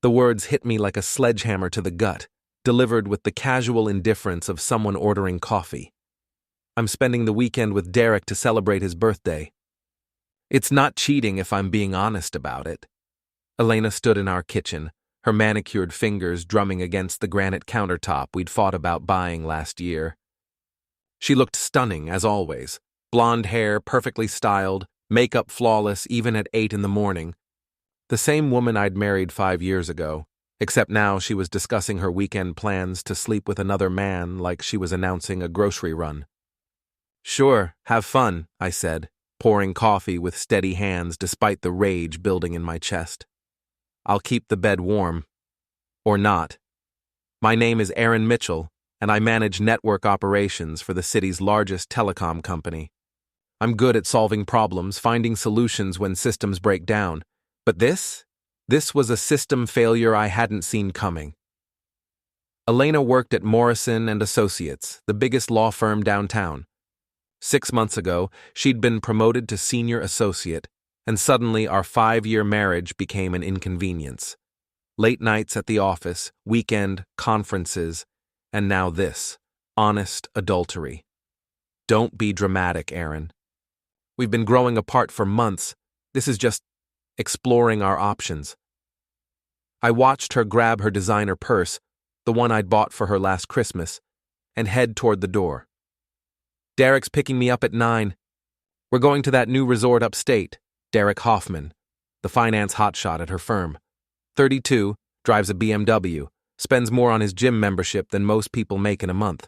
The words hit me like a sledgehammer to the gut, delivered with the casual indifference of someone ordering coffee. I'm spending the weekend with Derek to celebrate his birthday. It's not cheating if I'm being honest about it. Elena stood in our kitchen, her manicured fingers drumming against the granite countertop we'd fought about buying last year. She looked stunning, as always. Blonde hair, perfectly styled, makeup flawless even at 8 in the morning. The same woman I'd married 5 years ago, except now she was discussing her weekend plans to sleep with another man like she was announcing a grocery run. "Sure, have fun," I said, pouring coffee with steady hands despite the rage building in my chest. "I'll keep the bed warm. Or not. My name is Aaron Mitchell, and I manage network operations for the city's largest telecom company. I'm good at solving problems, finding solutions when systems break down. But this was a system failure I hadn't seen coming." Elena worked at Morrison & Associates, the biggest law firm downtown. 6 months ago, she'd been promoted to senior associate, and suddenly our 5-year marriage became an inconvenience. Late nights at the office, weekend, conferences, and now this, honest adultery. Don't be dramatic, Aaron. We've been growing apart for months. This is just exploring our options. I watched her grab her designer purse, the one I'd bought for her last Christmas, and head toward the door. "Derek's picking me up at 9. We're going to that new resort upstate, Derek Hoffman, the finance hotshot at her firm. 32, drives a BMW, spends more on his gym membership than most people make in a month.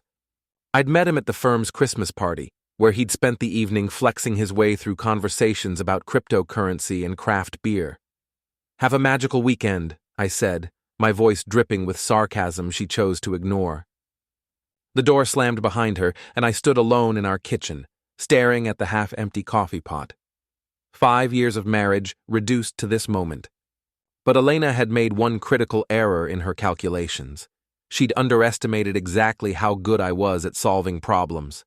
I'd met him at the firm's Christmas party, where he'd spent the evening flexing his way through conversations about cryptocurrency and craft beer. Have a magical weekend, I said, my voice dripping with sarcasm she chose to ignore. The door slammed behind her, and I stood alone in our kitchen, staring at the half-empty coffee pot. 5 years of marriage reduced to this moment. But Elena had made one critical error in her calculations. She'd underestimated exactly how good I was at solving problems.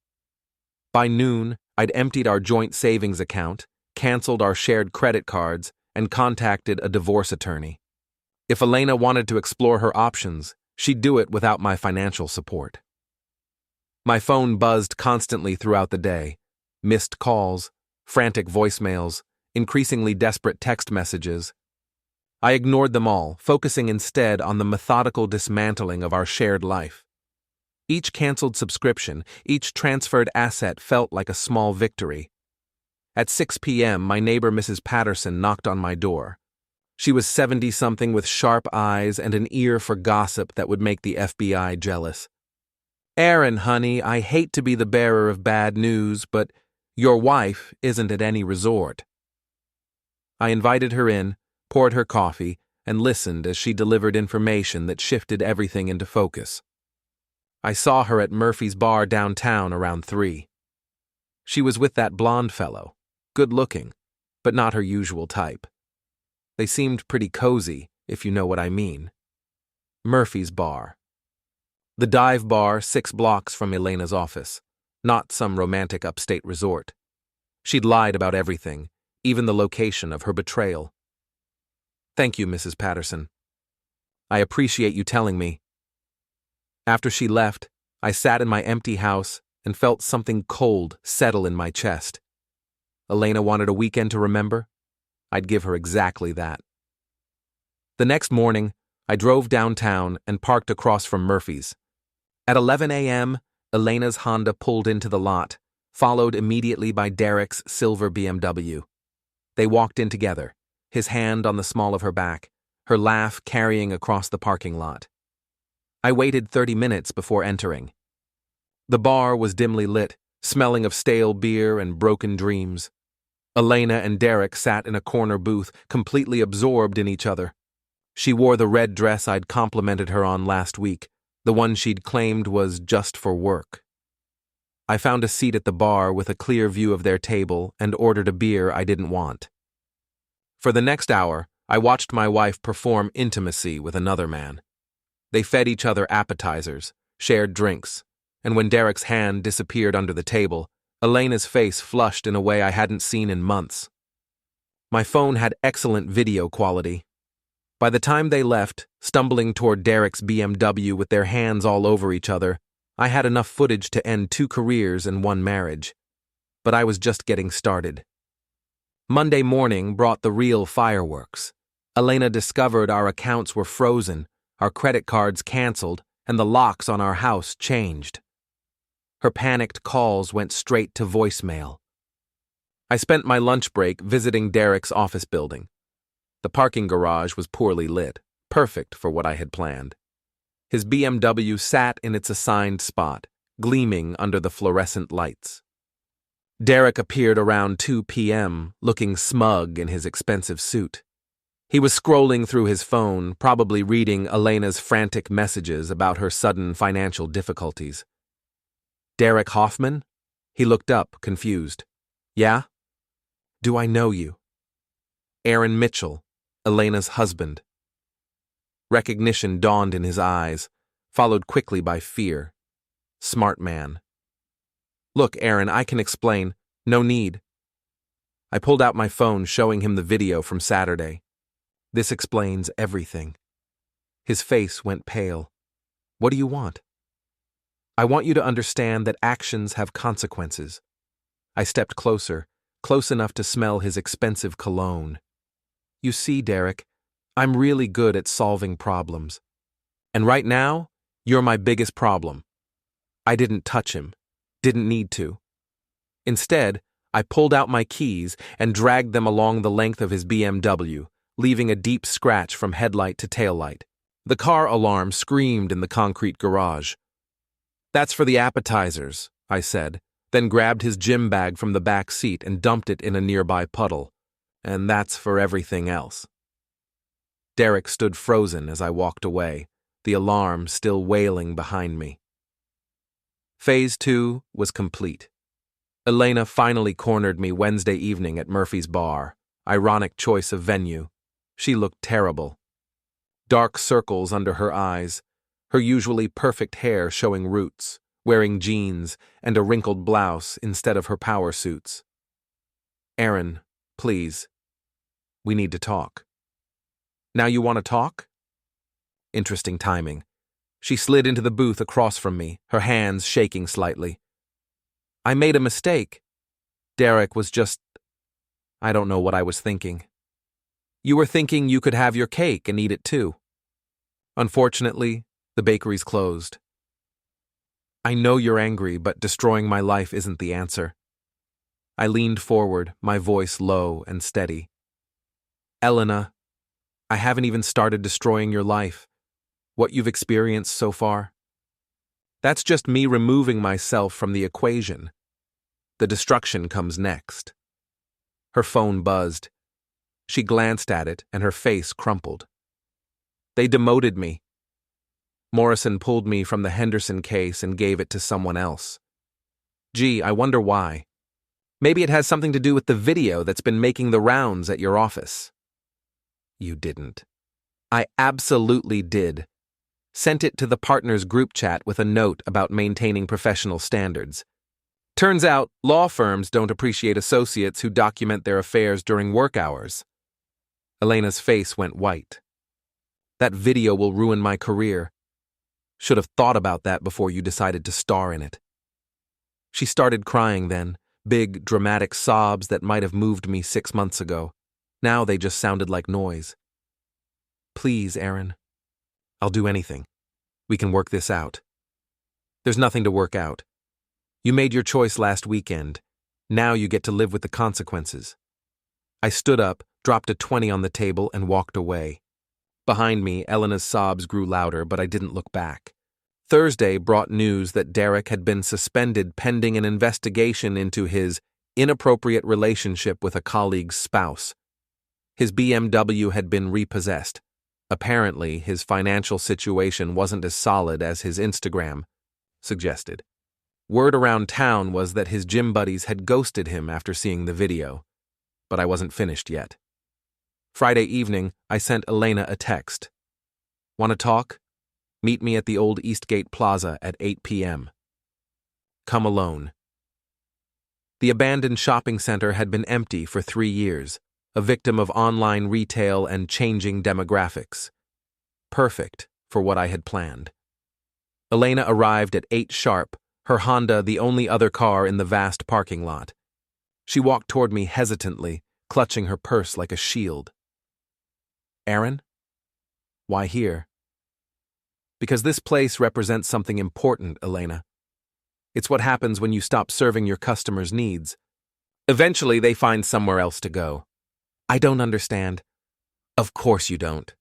By noon, I'd emptied our joint savings account, canceled our shared credit cards, and contacted a divorce attorney. If Elena wanted to explore her options, she'd do it without my financial support. My phone buzzed constantly throughout the day. Missed calls, frantic voicemails, increasingly desperate text messages. I ignored them all, focusing instead on the methodical dismantling of our shared life. Each canceled subscription, each transferred asset felt like a small victory. At 6 p.m., my neighbor Mrs. Patterson knocked on my door. She was 70-something with sharp eyes and an ear for gossip that would make the FBI jealous. "Aaron, honey, I hate to be the bearer of bad news, but your wife isn't at any resort." I invited her in, poured her coffee, and listened as she delivered information that shifted everything into focus. I saw her at Murphy's bar downtown around 3. She was with that blonde fellow, good-looking, but not her usual type. They seemed pretty cozy, if you know what I mean. Murphy's bar. The dive bar 6 blocks from Elena's office, not some romantic upstate resort. She'd lied about everything, even the location of her betrayal. "Thank you, Mrs. Patterson. I appreciate you telling me." After she left, I sat in my empty house and felt something cold settle in my chest. Elena wanted a weekend to remember. I'd give her exactly that. The next morning, I drove downtown and parked across from Murphy's. At 11 a.m., Elena's Honda pulled into the lot, followed immediately by Derek's silver BMW. They walked in together, his hand on the small of her back, her laugh carrying across the parking lot. I waited 30 minutes before entering. The bar was dimly lit, smelling of stale beer and broken dreams. Elena and Derek sat in a corner booth, completely absorbed in each other. She wore the red dress I'd complimented her on last week, the one she'd claimed was just for work. I found a seat at the bar with a clear view of their table and ordered a beer I didn't want. For the next hour, I watched my wife perform intimacy with another man. They fed each other appetizers, shared drinks, and when Derek's hand disappeared under the table, Elena's face flushed in a way I hadn't seen in months. My phone had excellent video quality. By the time they left, stumbling toward Derek's BMW with their hands all over each other, I had enough footage to end 2 careers and 1 marriage. But I was just getting started. Monday morning brought the real fireworks. Elena discovered our accounts were frozen, our credit cards canceled, and the locks on our house changed. Her panicked calls went straight to voicemail. I spent my lunch break visiting Derek's office building. The parking garage was poorly lit, perfect for what I had planned. His BMW sat in its assigned spot, gleaming under the fluorescent lights. Derek appeared around 2 p.m., looking smug in his expensive suit. He was scrolling through his phone, probably reading Elena's frantic messages about her sudden financial difficulties. Derek Hoffman? He looked up, confused. Yeah? Do I know you? Aaron Mitchell, Elena's husband. Recognition dawned in his eyes, followed quickly by fear. Smart man. Look, Aaron, I can explain. No need. I pulled out my phone, showing him the video from Saturday. This explains everything. His face went pale. What do you want? I want you to understand that actions have consequences. I stepped closer, close enough to smell his expensive cologne. You see, Derek, I'm really good at solving problems. And right now, you're my biggest problem. I didn't touch him. Didn't need to. Instead, I pulled out my keys and dragged them along the length of his BMW, leaving a deep scratch from headlight to taillight. The car alarm screamed in the concrete garage. That's for the appetizers, I said, then grabbed his gym bag from the back seat and dumped it in a nearby puddle. And that's for everything else. Derek stood frozen as I walked away, the alarm still wailing behind me. Phase 2 was complete. Elena finally cornered me Wednesday evening at Murphy's Bar. Ironic choice of venue. She looked terrible. Dark circles under her eyes, her usually perfect hair showing roots, wearing jeans and a wrinkled blouse instead of her power suits. Aaron, please. We need to talk. Now you want to talk? Interesting timing. She slid into the booth across from me, her hands shaking slightly. I made a mistake. Derek was just... I don't know what I was thinking. You were thinking you could have your cake and eat it too. Unfortunately, the bakery's closed. I know you're angry, but destroying my life isn't the answer. I leaned forward, my voice low and steady. Elena, I haven't even started destroying your life. What you've experienced so far. That's just me removing myself from the equation. The destruction comes next. Her phone buzzed. She glanced at it and her face crumpled. They demoted me. Morrison pulled me from the Henderson case and gave it to someone else. Gee, I wonder why. Maybe it has something to do with the video that's been making the rounds at your office. You didn't. I absolutely did. Sent it to the partners group chat with a note about maintaining professional standards. Turns out, law firms don't appreciate associates who document their affairs during work hours. Elena's face went white. That video will ruin my career. Should have thought about that before you decided to star in it. She started crying then, big, dramatic sobs that might have moved me 6 months ago. Now they just sounded like noise. Please, Aaron. I'll do anything. We can work this out. There's nothing to work out. You made your choice last weekend. Now you get to live with the consequences. I stood up, dropped a 20 on the table, and walked away. Behind me, Elena's sobs grew louder, but I didn't look back. Thursday brought news that Derek had been suspended pending an investigation into his inappropriate relationship with a colleague's spouse. His BMW had been repossessed. Apparently, his financial situation wasn't as solid as his Instagram suggested. Word around town was that his gym buddies had ghosted him after seeing the video. But I wasn't finished yet. Friday evening, I sent Elena a text. Want to talk? Meet me at the old Eastgate Plaza at 8 p.m. Come alone. The abandoned shopping center had been empty for 3 years, a victim of online retail and changing demographics. Perfect for what I had planned. Elena arrived at 8 sharp, her Honda the only other car in the vast parking lot. She walked toward me hesitantly, clutching her purse like a shield. Aaron? Why here? Because this place represents something important, Elena. It's what happens when you stop serving your customers' needs. Eventually, they find somewhere else to go. I don't understand. Of course you don't.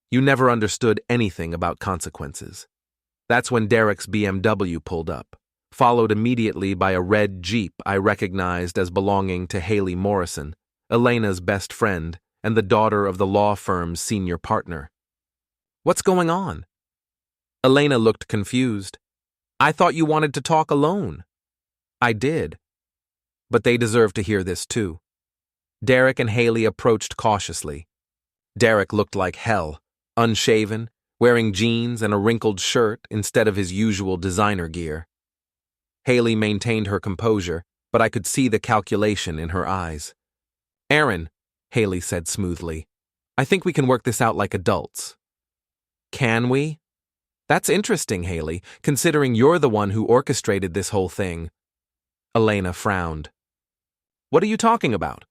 You never understood anything about consequences. That's when Derek's BMW pulled up, followed immediately by a red Jeep I recognized as belonging to Haley Morrison, Elena's best friend and the daughter of the law firm's senior partner. What's going on? Elena looked confused. I thought you wanted to talk alone. I did. But they deserve to hear this too. Derek and Haley approached cautiously. Derek looked like hell, unshaven, wearing jeans and a wrinkled shirt instead of his usual designer gear. Haley maintained her composure, but I could see the calculation in her eyes. Aaron, Haley said smoothly, I think we can work this out like adults. Can we? That's interesting, Haley, considering you're the one who orchestrated this whole thing. Elena frowned. What are you talking about?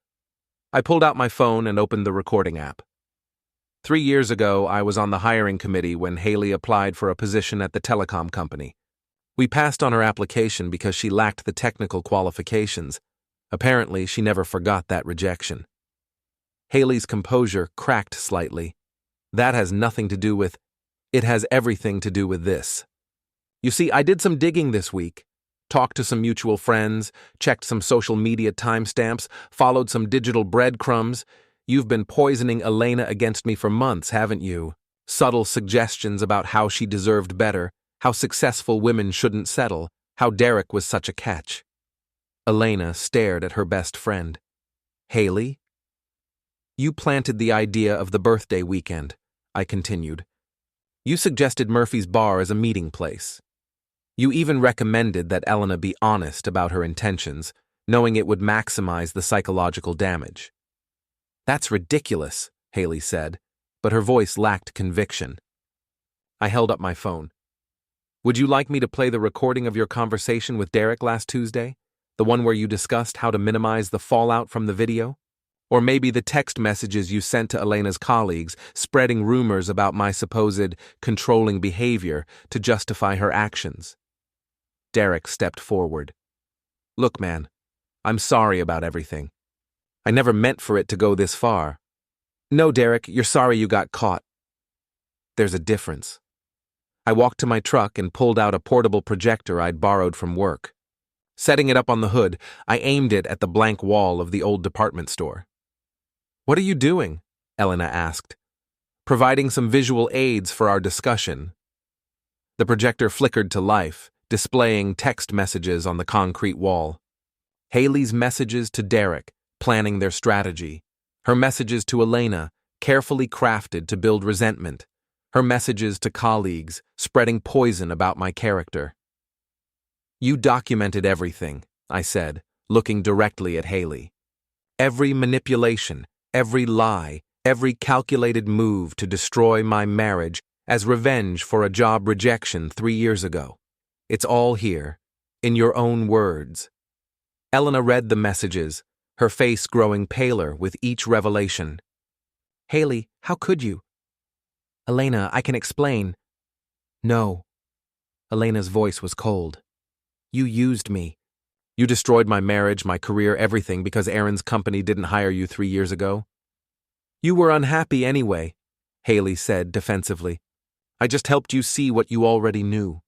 I pulled out my phone and opened the recording app. 3 years ago, I was on the hiring committee when Haley applied for a position at the telecom company. We passed on her application because she lacked the technical qualifications. Apparently, she never forgot that rejection. Haley's composure cracked slightly. That has nothing to do with... It has everything to do with this. You see, I did some digging this week. Talked to some mutual friends, checked some social media timestamps, followed some digital breadcrumbs. You've been poisoning Elena against me for months, haven't you? Subtle suggestions about how she deserved better, how successful women shouldn't settle, how Derek was such a catch. Elena stared at her best friend. Haley? You planted the idea of the birthday weekend, I continued. You suggested Murphy's Bar as a meeting place. You even recommended that Elena be honest about her intentions, knowing it would maximize the psychological damage. That's ridiculous, Haley said, but her voice lacked conviction. I held up my phone. Would you like me to play the recording of your conversation with Derek last Tuesday? The one where you discussed how to minimize the fallout from the video? Or maybe the text messages you sent to Elena's colleagues, spreading rumors about my supposed controlling behavior to justify her actions? Derek stepped forward. Look, man, I'm sorry about everything. I never meant for it to go this far. No, Derek, you're sorry you got caught. There's a difference. I walked to my truck and pulled out a portable projector I'd borrowed from work. Setting it up on the hood, I aimed it at the blank wall of the old department store. What are you doing? Elena asked. Providing some visual aids for our discussion. The projector flickered to life, displaying text messages on the concrete wall. Haley's messages to Derek, planning their strategy. Her messages to Elena, carefully crafted to build resentment. Her messages to colleagues, spreading poison about my character. You documented everything, I said, looking directly at Haley. Every manipulation, every lie, every calculated move to destroy my marriage as revenge for a job rejection 3 years ago. It's all here, in your own words. Elena read the messages, her face growing paler with each revelation. Haley, how could you? Elena, I can explain. No. Elena's voice was cold. You used me. You destroyed my marriage, my career, everything because Aaron's company didn't hire you 3 years ago. You were unhappy anyway, Haley said defensively. I just helped you see what you already knew.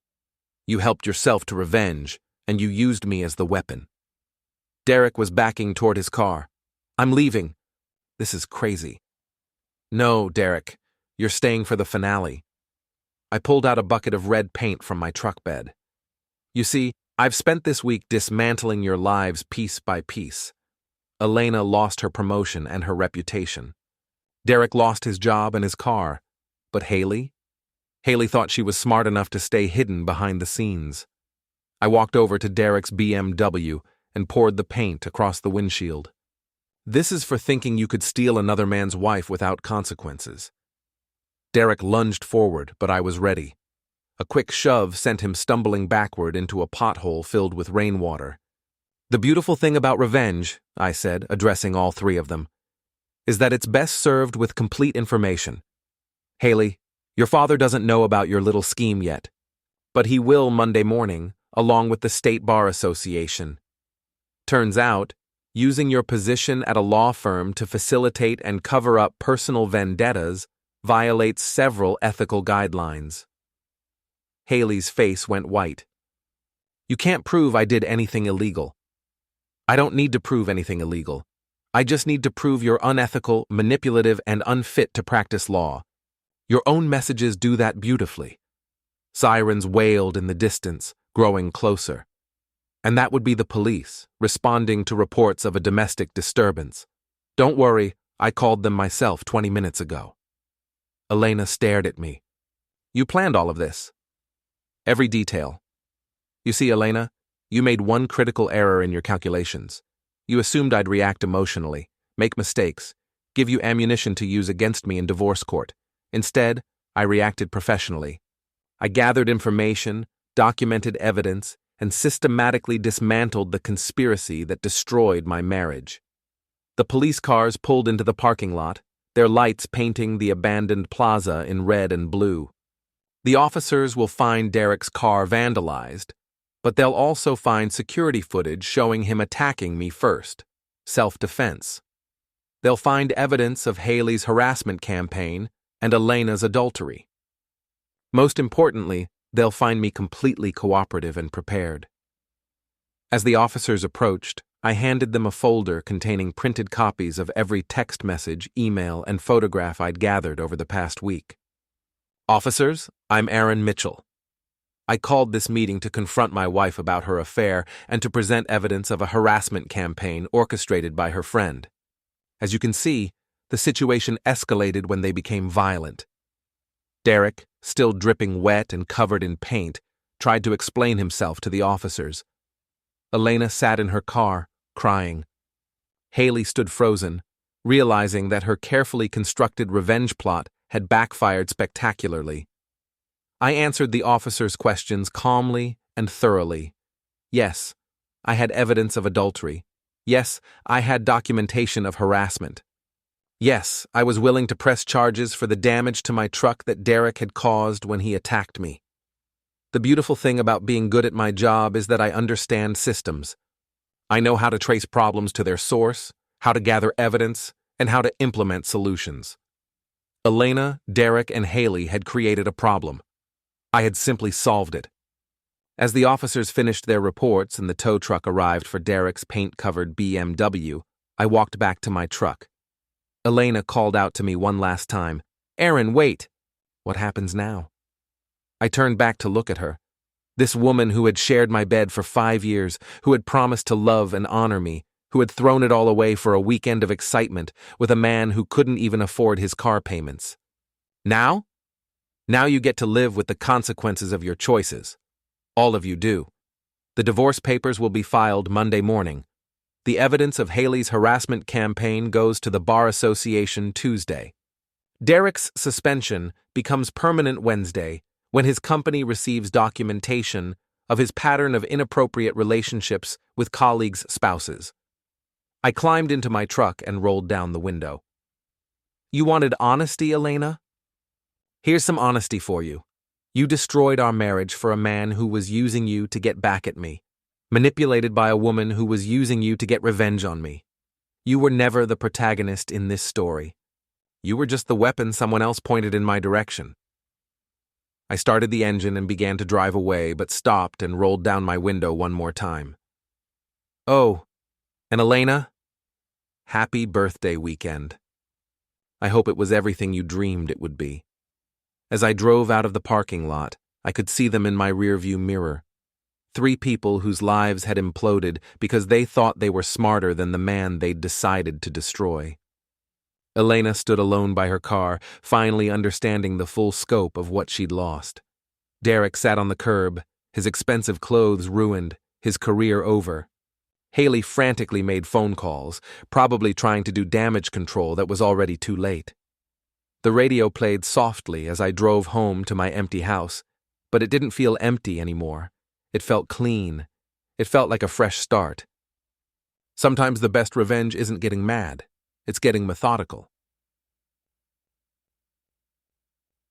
You helped yourself to revenge, and you used me as the weapon. Derek was backing toward his car. I'm leaving. This is crazy. No, Derek, you're staying for the finale. I pulled out a bucket of red paint from my truck bed. You see, I've spent this week dismantling your lives piece by piece. Elena lost her promotion and her reputation. Derek lost his job and his car. But Haley? Haley thought she was smart enough to stay hidden behind the scenes. I walked over to Derek's BMW and poured the paint across the windshield. This is for thinking you could steal another man's wife without consequences. Derek lunged forward, but I was ready. A quick shove sent him stumbling backward into a pothole filled with rainwater. The beautiful thing about revenge, I said, addressing all three of them, is that it's best served with complete information. Haley, your father doesn't know about your little scheme yet, but he will Monday morning, along with the State Bar Association. Turns out, using your position at a law firm to facilitate and cover up personal vendettas violates several ethical guidelines. Haley's face went white. You can't prove I did anything illegal. I don't need to prove anything illegal. I just need to prove you're unethical, manipulative, and unfit to practice law. Your own messages do that beautifully. Sirens wailed in the distance, growing closer. And that would be the police, responding to reports of a domestic disturbance. Don't worry, I called them myself 20 minutes ago. Elena stared at me. You planned all of this? Every detail. You see, Elena, you made one critical error in your calculations. You assumed I'd react emotionally, make mistakes, give you ammunition to use against me in divorce court. Instead, I reacted professionally. I gathered information, documented evidence, and systematically dismantled the conspiracy that destroyed my marriage. The police cars pulled into the parking lot, their lights painting the abandoned plaza in red and blue. The officers will find Derek's car vandalized, but they'll also find security footage showing him attacking me first. Self-defense. They'll find evidence of Haley's harassment campaign and Elena's adultery. Most importantly, they'll find me completely cooperative and prepared. As the officers approached, I handed them a folder containing printed copies of every text message, email, and photograph I'd gathered over the past week. Officers, I'm Aaron Mitchell. I called this meeting to confront my wife about her affair and to present evidence of a harassment campaign orchestrated by her friend. As you can see, the situation escalated when they became violent. Derek, still dripping wet and covered in paint, tried to explain himself to the officers. Elena sat in her car, crying. Haley stood frozen, realizing that her carefully constructed revenge plot had backfired spectacularly. I answered the officers' questions calmly and thoroughly. Yes, I had evidence of adultery. Yes, I had documentation of harassment. Yes, I was willing to press charges for the damage to my truck that Derek had caused when he attacked me. The beautiful thing about being good at my job is that I understand systems. I know how to trace problems to their source, how to gather evidence, and how to implement solutions. Elena, Derek, and Haley had created a problem. I had simply solved it. As the officers finished their reports and the tow truck arrived for Derek's paint-covered BMW, I walked back to my truck. Elena called out to me one last time, "Aaron, wait!" What happens now? I turned back to look at her. This woman who had shared my bed for 5 years, who had promised to love and honor me, who had thrown it all away for a weekend of excitement with a man who couldn't even afford his car payments. Now? Now you get to live with the consequences of your choices. All of you do. The divorce papers will be filed Monday morning. The evidence of Haley's harassment campaign goes to the Bar Association Tuesday. Derek's suspension becomes permanent Wednesday when his company receives documentation of his pattern of inappropriate relationships with colleagues' spouses. I climbed into my truck and rolled down the window. You wanted honesty, Elena? Here's some honesty for you. You destroyed our marriage for a man who was using you to get back at me, manipulated by a woman who was using you to get revenge on me. You were never the protagonist in this story. You were just the weapon someone else pointed in my direction. I started the engine and began to drive away, but stopped and rolled down my window one more time. Oh, and Elena, happy birthday weekend. I hope it was everything you dreamed it would be. As I drove out of the parking lot, I could see them in my rearview mirror. 3 people whose lives had imploded because they thought they were smarter than the man they'd decided to destroy. Elena stood alone by her car, finally understanding the full scope of what she'd lost. Derek sat on the curb, his expensive clothes ruined, his career over. Haley frantically made phone calls, probably trying to do damage control that was already too late. The radio played softly as I drove home to my empty house, but it didn't feel empty anymore. It felt clean. It felt like a fresh start. Sometimes the best revenge isn't getting mad, it's getting methodical.